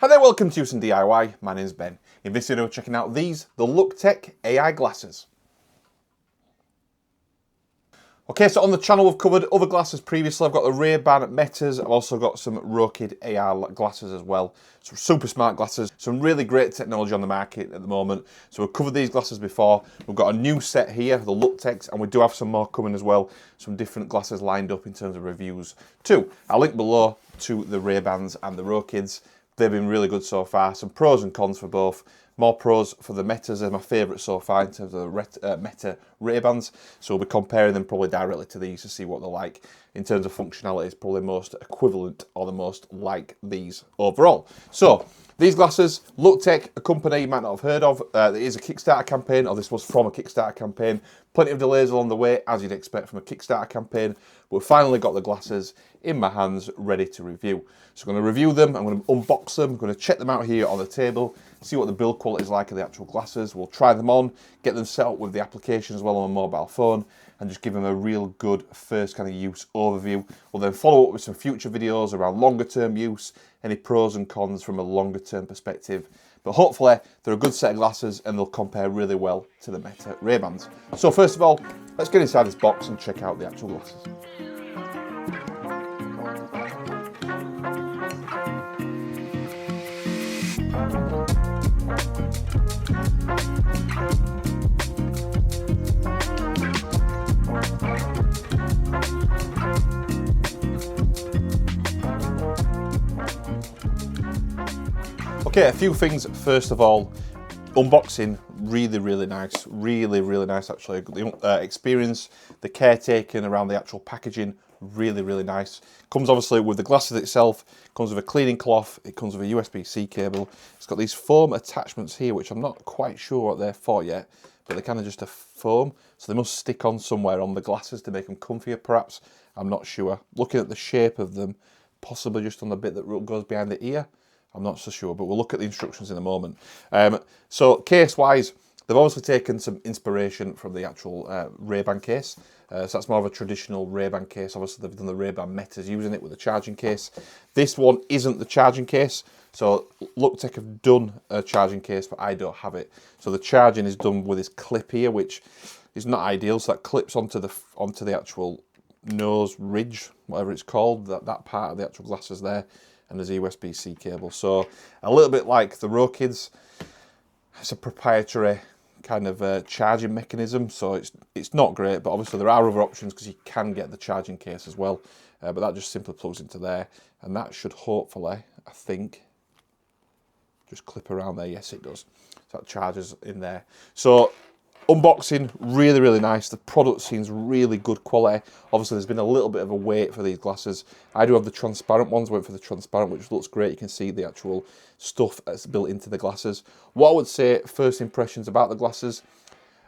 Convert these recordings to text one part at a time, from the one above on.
Hi there, welcome to Huson DIY. My name's Ben. In this video, we're checking out these, the Looktech AI Glasses. Okay, so on the channel we've covered other glasses previously. I've got the Ray-Ban Metas. I've also got some Rokid AR glasses as well. Some super smart glasses. Some really great technology on the market at the moment. So we've covered these glasses before. We've got a new set here, the Looktechs, and we do have some more coming as well. Some different glasses lined up in terms of reviews too. I'll link below to the Ray-Bans and the Rokids. They've been really good so far. Some pros and cons for both. More pros for the Metas, are my favourite so far in terms of the Meta Ray-Bans. So we'll be comparing them probably directly to these to see what they're like. In terms of functionality, it's probably most equivalent or the most like these overall. So these glasses, Looktech, a company you might not have heard of. There is a Kickstarter campaign, or this was from a Kickstarter campaign. Plenty of delays along the way, as you'd expect from a Kickstarter campaign. But we've finally got the glasses in my hands, ready to review. So I'm going to review them, I'm going to unbox them, I'm going to check them out here on the table, see what the build quality is like of the actual glasses. We'll try them on, get them set up with the application as well on a mobile phone, and just give them a real good first kind of use overview. We'll then follow up with some future videos around longer term use, any pros and cons from a longer term perspective. But hopefully they're a good set of glasses and they'll compare really well to the Meta Ray-Bans. So first of all, let's get inside this box and check out the actual glasses. Okay, a few things first of all. Unboxing, really nice, really nice actually. The experience, the care taken around the actual packaging, really nice. Comes obviously with the glasses itself, comes with a cleaning cloth, it comes with a USB-C cable. It's got these foam attachments here, which I'm not quite sure what they're for yet, but they're kind of just a foam, so they must stick on somewhere on the glasses to make them comfier perhaps. I'm not sure. Looking at the shape of them, possibly just on the bit that goes behind the ear. I'm not so sure, but we'll look at the instructions in a moment. So case-wise, they've obviously taken some inspiration from the actual Ray-Ban case. So that's more of a traditional Ray-Ban case. Obviously, they've done the Ray-Ban Metas using it with a charging case. This one isn't the charging case. So Looktech have done a charging case, but I don't have it. So the charging is done with this clip here, which is not ideal. So that clips onto the actual nose ridge, whatever it's called, that part of the actual glasses there. And there's a USB-C cable. So a little bit like the Rokids, it's a proprietary kind of charging mechanism. So it's not great, but obviously there are other options because you can get the charging case as well. But that just simply plugs into there. And that should hopefully, I think, just clip around there. Yes, it does. So that charges in there. So unboxing, really nice. The product seems really good quality. Obviously, there's been a little bit of a wait for these glasses. I do have the transparent ones. Went for the transparent, which looks great. You can see the actual stuff that's built into the glasses. What I would say, first impressions about the glasses,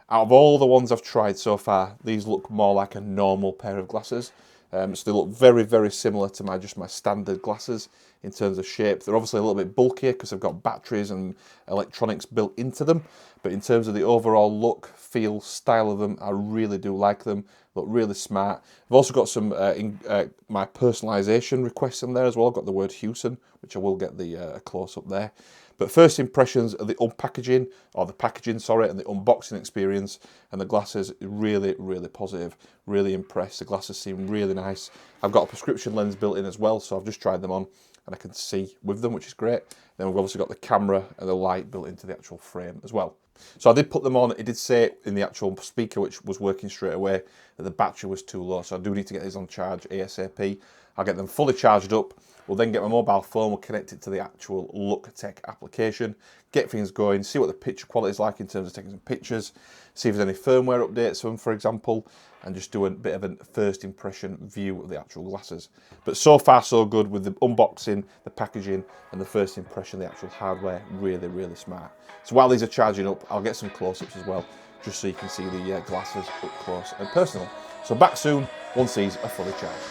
out of all the ones I've tried so far, these look more like a normal pair of glasses. So they look very similar to my standard glasses in terms of shape. They're obviously a little bit bulkier because they've got batteries and electronics built into them. But in terms of the overall look, feel, style of them, I really do like them. Look really smart. I've also got some my personalisation requests in there as well. I've got the word Huson, which I will get the close-up there. But first impressions of the packaging, and the unboxing experience, and the glasses, really positive, really impressed. The glasses seem really nice. I've got a prescription lens built in as well, so I've just tried them on, and I can see with them, which is great. Then we've obviously got the camera and the light built into the actual frame as well. So I did put them on. It did say in the actual speaker, which was working straight away, that the battery was too low, so I do need to get these on charge ASAP. I'll get them fully charged up. We'll then get my mobile phone, we'll connect it to the actual Looktech application, get things going, see what the picture quality is like in terms of taking some pictures, see if there's any firmware updates for them, for example, and just do a bit of a first impression view of the actual glasses. But so far so good with the unboxing, the packaging, and the first impression of the actual hardware. Really smart. So while these are charging up, I'll get some close-ups as well, just so you can see the glasses up close and personal. So back soon, once these are fully charged.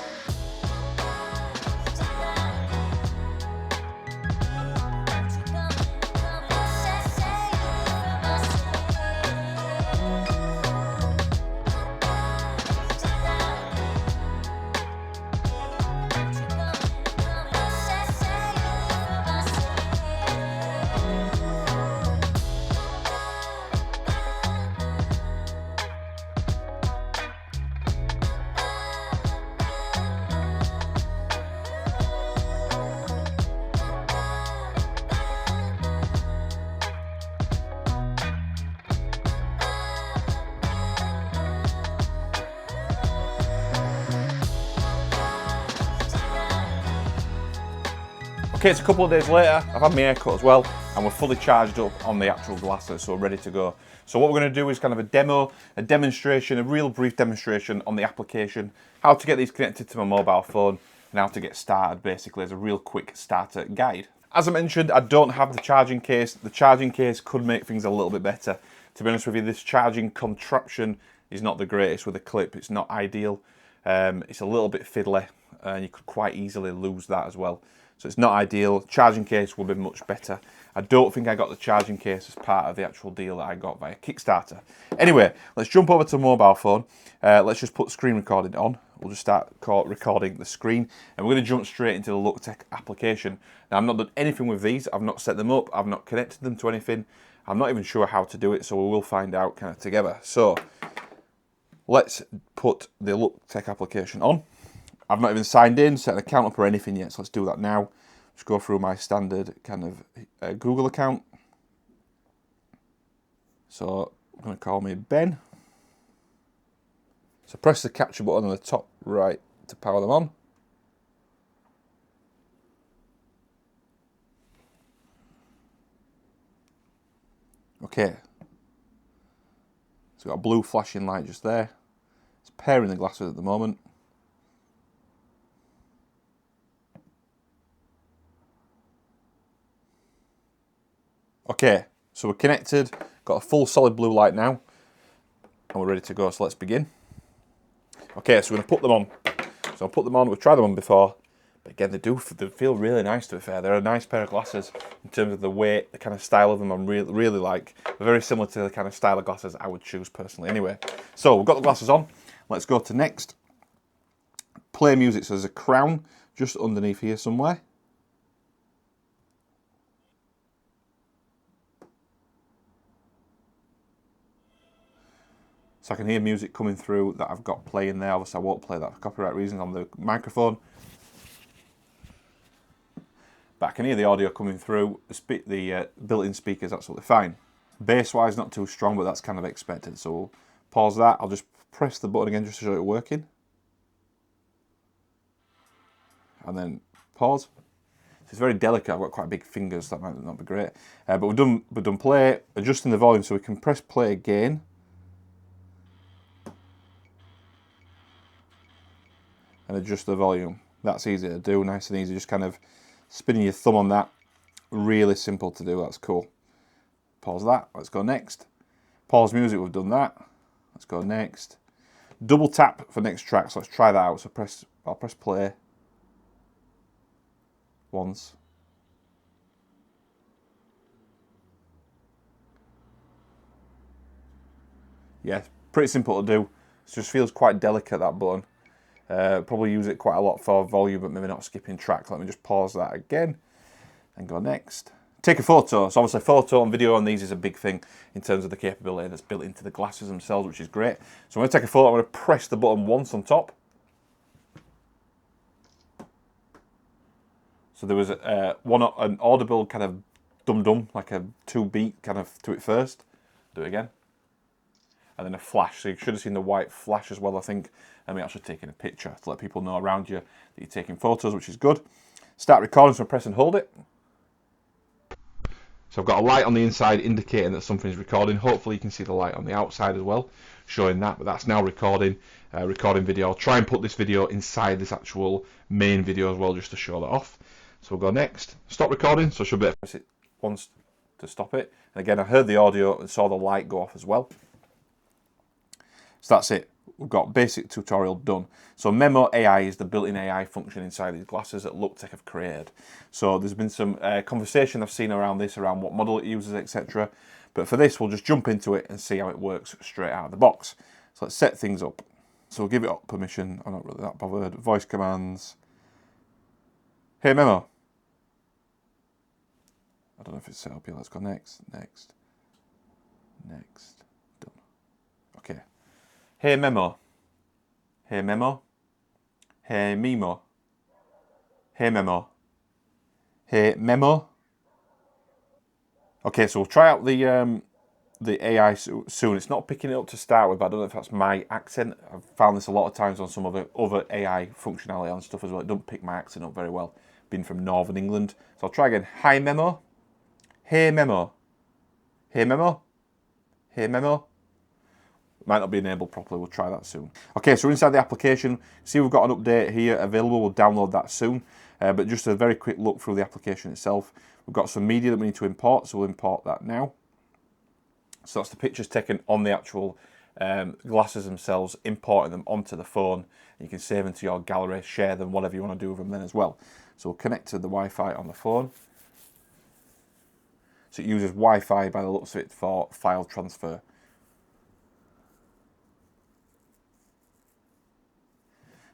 Okay, it's a couple of days later, I've had my haircut as well, and we're fully charged up on the actual glasses, so we're ready to go. So what we're going to do is kind of a demo, a demonstration, a real brief demonstration on the application, how to get these connected to my mobile phone, and how to get started basically as a real quick starter guide. As I mentioned, I don't have the charging case. The charging case could make things a little bit better. To be honest with you, this charging contraption is not the greatest with a clip. It's not ideal. It's a little bit fiddly, and you could quite easily lose that as well. So it's not ideal. Charging case will be much better. I don't think I got the charging case as part of the actual deal that I got via Kickstarter. Anyway, let's jump over to mobile phone. Let's just put screen recording on. We'll just start recording the screen, and we're going to jump straight into the Looktech application. Now, I've not done anything with these. I've not set them up. I've not connected them to anything. I'm not even sure how to do it, so we will find out kind of together. So let's put the Looktech application on. I've not even signed in, set an account up or anything yet, so let's do that now. Just go through my standard kind of Google account. So I'm going to call me Ben. So press the capture button on the top right to power them on. Okay. So we've got a blue flashing light just there. It's pairing the glasses at the moment. Okay, so we're connected, got a full solid blue light now, and we're ready to go, so let's begin. Okay, so we're going to put them on. So I'll put them on, we've tried them on before, but again, they feel really nice to be fair. They're a nice pair of glasses in terms of the weight, the kind of style of them I really like. They're very similar to the kind of style of glasses I would choose personally anyway. So we've got the glasses on, let's go to next. Play music, so there's a crown just underneath here somewhere. So I can hear music coming through that I've got playing there. Obviously I won't play that for copyright reasons on the microphone. But I can hear the audio coming through. The built-in speaker is absolutely fine. Bass-wise not too strong, but that's kind of expected. So we'll pause that. I'll just press the button again just to show it working. And then pause. It's very delicate. I've got quite big fingers, so that might not be great. But we've done play, adjusting the volume, so we can press play again. And adjust the volume. That's easy to do, nice and easy. Just kind of spinning your thumb on that. Really simple to do, that's cool. Pause that, let's go next. Pause music, we've done that. Let's go next. Double tap for next track, so let's try that out. So I'll press play once. Yeah, pretty simple to do. It just feels quite delicate, that button. Probably use it quite a lot for volume, but maybe not skipping tracks. Let me just pause that again and go next. Take a photo. So obviously photo and video on these is a big thing in terms of the capability that's built into the glasses themselves, which is great. So I'm going to take a photo. I'm going to press the button once on top. So there was an audible kind of dum-dum, like a 2-beat kind of to it first. Do it again. And then a flash. So you should have seen the white flash as well, I think. And we're actually taking a picture to let people know around you that you're taking photos, which is good. Start recording, so press and hold it. So I've got a light on the inside indicating that something's recording. Hopefully you can see the light on the outside as well, showing that, but that's now recording, recording video. I'll try and put this video inside this actual main video as well, just to show that off. So we'll go next. Stop recording, so I should be able to press it once to stop it. And again, I heard the audio and saw the light go off as well. So that's it. We've got basic tutorial done. So Memo AI is the built-in AI function inside these glasses that Looktech have created. So there's been some conversation I've seen around this, around what model it uses, etc. But for this, we'll just jump into it and see how it works straight out of the box. So let's set things up. So we'll give it up permission. I'm not really that bothered. Voice commands. Hey Memo. I don't know if it's set up yet. Let's go next, next, next. Done. Okay. Hey Memo. Hey Memo. Hey Memo. Hey Memo. Hey Memo. Okay, so we'll try out the AI soon. It's not picking it up to start with, but I don't know if that's my accent. I've found this a lot of times on some of the other AI functionality and stuff as well. It doesn't pick my accent up very well. being from Northern England. So I'll try again. Hi Memo. Hey Memo. Hey Memo. Hey Memo. Might not be enabled properly, we'll try that soon. Okay, so we're inside the application. See, we've got an update here available, we'll download that soon. But just a very quick look through the application itself. We've got some media that we need to import, so we'll import that now. So that's the pictures taken on the actual glasses themselves, importing them onto the phone. You can save them to your gallery, share them, whatever you want to do with them then as well. So we'll connect to the Wi-Fi on the phone. So it uses Wi-Fi by the looks of it for file transfer.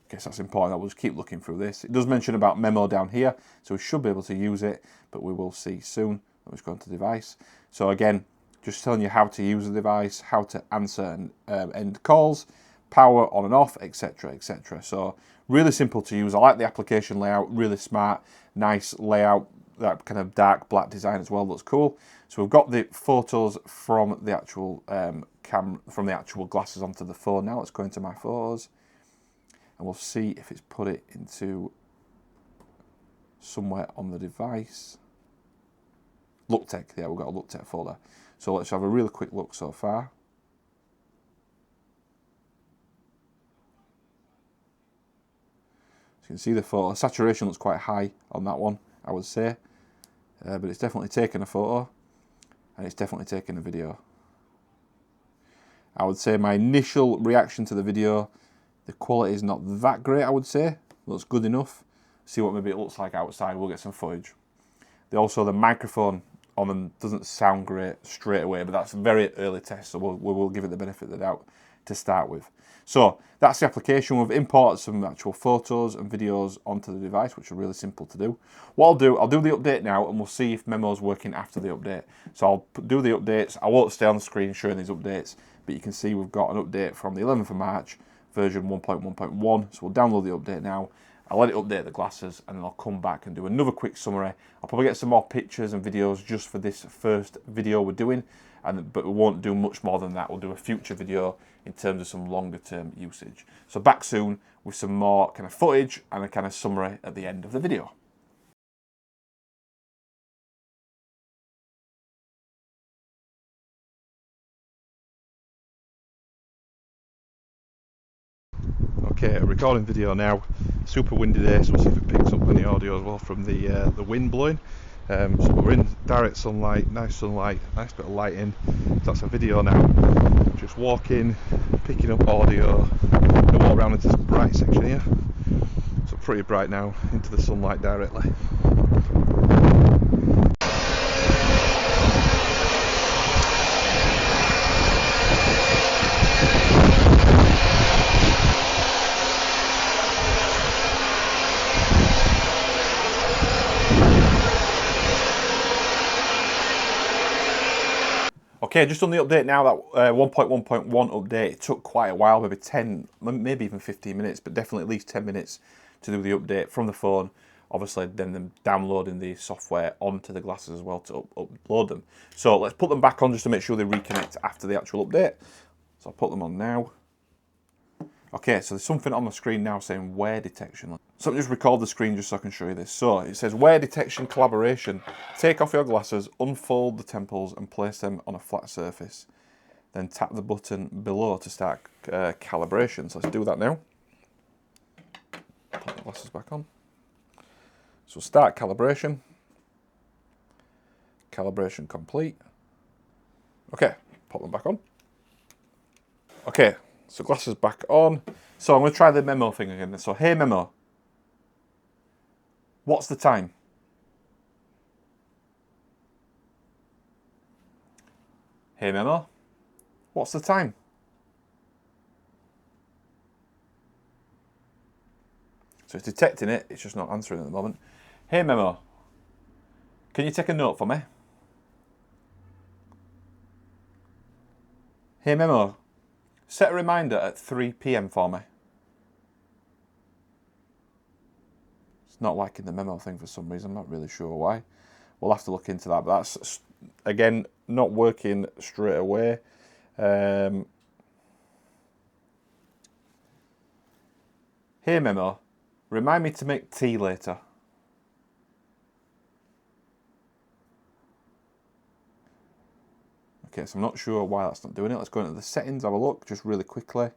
Okay, so that's important. We'll just keep looking through this. It does mention about Memo down here, so we should be able to use it, but we will see soon. Let's go into device. So again, just telling you how to use the device, how to answer and end calls, power on and off, etc, etc. So really simple to use. I like the application layout, really smart, nice layout, that kind of dark black design as well, looks cool. So we've got the photos from the actual from the actual glasses onto the phone now. Let's go into my photos. And we'll see if it's put it into somewhere on the device. Looktech, yeah, we've got a Looktech folder. So let's have a really quick look so far. So you can see the photo. Saturation looks quite high on that one, I would say. But it's definitely taken a photo, and it's definitely taken a video. I would say my initial reaction to the video, the quality is not that great, I would say. Looks good enough. See what maybe it looks like outside. We'll get some footage. Also, the microphone on them doesn't sound great straight away, but that's a very early test, so we'll give it the benefit of the doubt to start with. So that's the application. We've imported some actual photos and videos onto the device, which are really simple to do. What I'll do the update now, and we'll see if Memo's working after the update. So I'll do the updates. I won't stay on the screen showing these updates, but you can see we've got an update from the 11th of March, version 1.1.1. So we'll download the update now. I'll let it update the glasses, and then I'll come back and do another quick summary. I'll probably get some more pictures and videos just for this first video we're doing, but we won't do much more than that. We'll do a future video in terms of some longer term usage. So back soon with some more kind of footage and a kind of summary at the end of the video. Okay, recording video now. Super windy day, so we'll see if it picks up any audio as well from the wind blowing. So we're in direct sunlight, nice bit of lighting. So that's a video now. Just walking, picking up audio. I'm gonna walk around into this bright section here. So pretty bright now, into the sunlight directly. Okay, just on the update now, that 1.1.1 update, it took quite a while, maybe 10, maybe even 15 minutes, but definitely at least 10 minutes to do the update from the phone. Obviously, then them downloading the software onto the glasses as well to upload them. So let's put them back on just to make sure they reconnect after the actual update. So I'll put them on now. Okay, so there's something on the screen now saying wear detection. So let me just record the screen just so I can show you this. So it says wear detection calibration. Take off your glasses, unfold the temples and place them on a flat surface. Then tap the button below to start calibration. So let's do that now. Put the glasses back on. So start calibration. Calibration complete. Okay, pop them back on. Okay. So glasses back on. So I'm going to try the Memo thing again. So hey Memo, what's the time? Hey Memo, what's the time? So it's detecting it, it's just not answering at the moment. Hey Memo, can you take a note for me? Hey Memo, set a reminder at 3 PM for me. It's not liking the Memo thing for some reason. I'm not really sure why. We'll have to look into that. But that's, again, not working straight away. Hey Memo, remind me to make tea later. Okay, so I'm not sure why that's not doing it. Let's go into the settings, have a look, just really quickly.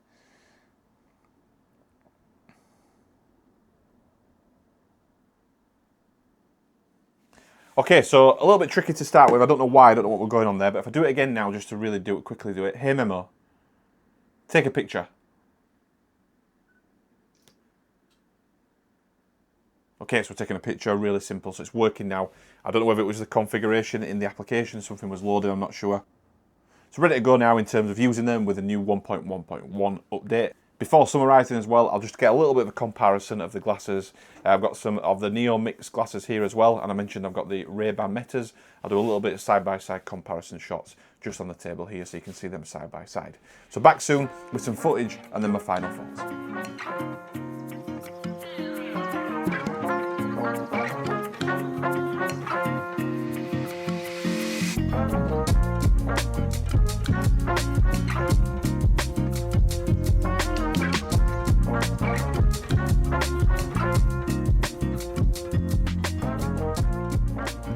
Okay, so a little bit tricky to start with. I don't know why, I don't know what we're going on there, but if I do it again now, just to really do it, quickly do it. Hey Memo, take a picture. Okay, so we're taking a picture, really simple, so it's working now. I don't know whether it was the configuration in the application, something was loaded, I'm not sure. So ready to go now in terms of using them with a new 1.1.1 update. Before summarising as well, I'll just get a little bit of a comparison of the glasses. I've got some of the Neo Mix glasses here as well, and I mentioned I've got the Ray-Ban Metas. I'll do a little bit of side-by-side comparison shots just on the table here so you can see them side by side. So back soon with some footage and then my final thoughts.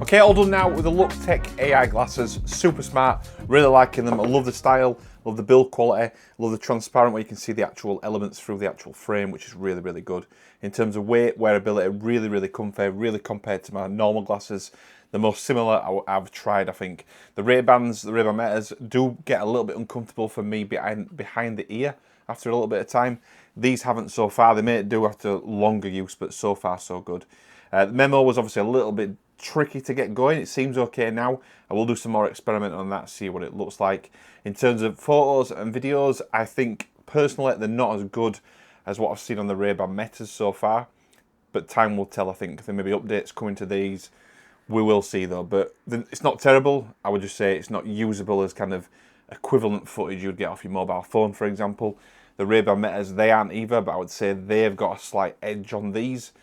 Okay, all done now with the Looktech AI glasses. Super smart, really liking them. I love the style, love the build quality, love the transparent where you can see the actual elements through the actual frame, which is really, really good. In terms of weight, wearability, really, really comfy, really compared to my normal glasses. The most similar I've tried, I think. The Ray-Bans, the Ray-Ban Metas do get a little bit uncomfortable for me behind the ear after a little bit of time. These haven't so far. They may do after longer use, but so far so good. The Memo was obviously a little bit tricky to get going. It seems okay now. I will do some more experiment on that, see what it looks like. In terms of photos and videos, I think personally they're not as good as what I've seen on the Ray-Ban Metas so far, but time will tell. I think there may be updates coming to these. We will see though, but it's not terrible. I would just say it's not usable as kind of equivalent footage you'd get off your mobile phone, for example. The Ray-Ban Metas, they aren't either, but I would say they've got a slight edge on these.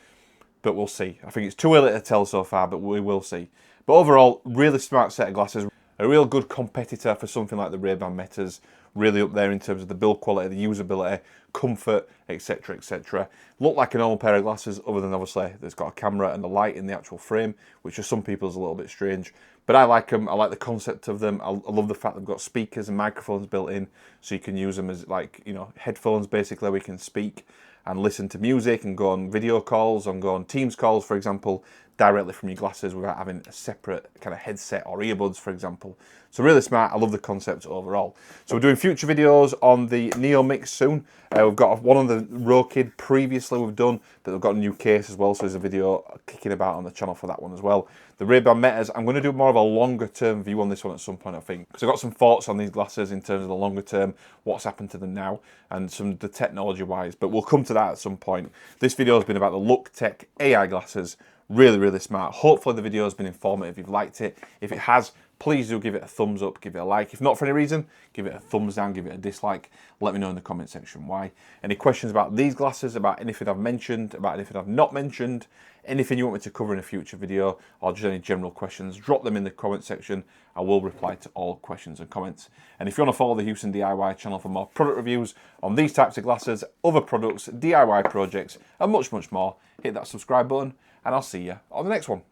But we'll see. I think it's too early to tell so far, but we will see. But overall, really smart set of glasses. A real good competitor for something like the Ray-Ban Metas. Really up there in terms of the build quality, the usability, comfort, etc, etc. Look like a normal pair of glasses, other than obviously there's got a camera and a light in the actual frame, which for some people is a little bit strange. But I like them. I like the concept of them. I love the fact they've got speakers and microphones built in, so you can use them as, like, you know, headphones basically. We can speak and listen to music and go on video calls and go on Teams calls, for example, directly from your glasses without having a separate kind of headset or earbuds, for example. So really smart. I love the concept overall. So we're doing future videos on the Neo Mix soon. We've got one on the Rokid previously we've done, but we've got a new case as well, so there's a video kicking about on the channel for that one as well. The Ray-Ban Metas, I'm going to do more of a longer term view on this one at some point, I think, because I've got some thoughts on these glasses in terms of the longer term, what's happened to them now, and some the technology wise, but we'll come to that at some point. This video has been about the Looktech AI glasses. Really, really smart. Hopefully the video has been informative. If you've liked it, if it has, please do give it a thumbs up, give it a like. If not for any reason, give it a thumbs down, give it a dislike. Let me know in the comment section why. Any questions about these glasses, about anything I've mentioned, about anything I've not mentioned, anything you want me to cover in a future video, or just any general questions, drop them in the comment section. I will reply to all questions and comments. And if you want to follow the Huson DIY channel for more product reviews on these types of glasses, other products, DIY projects, and much, much more, hit that subscribe button, and I'll see you on the next one.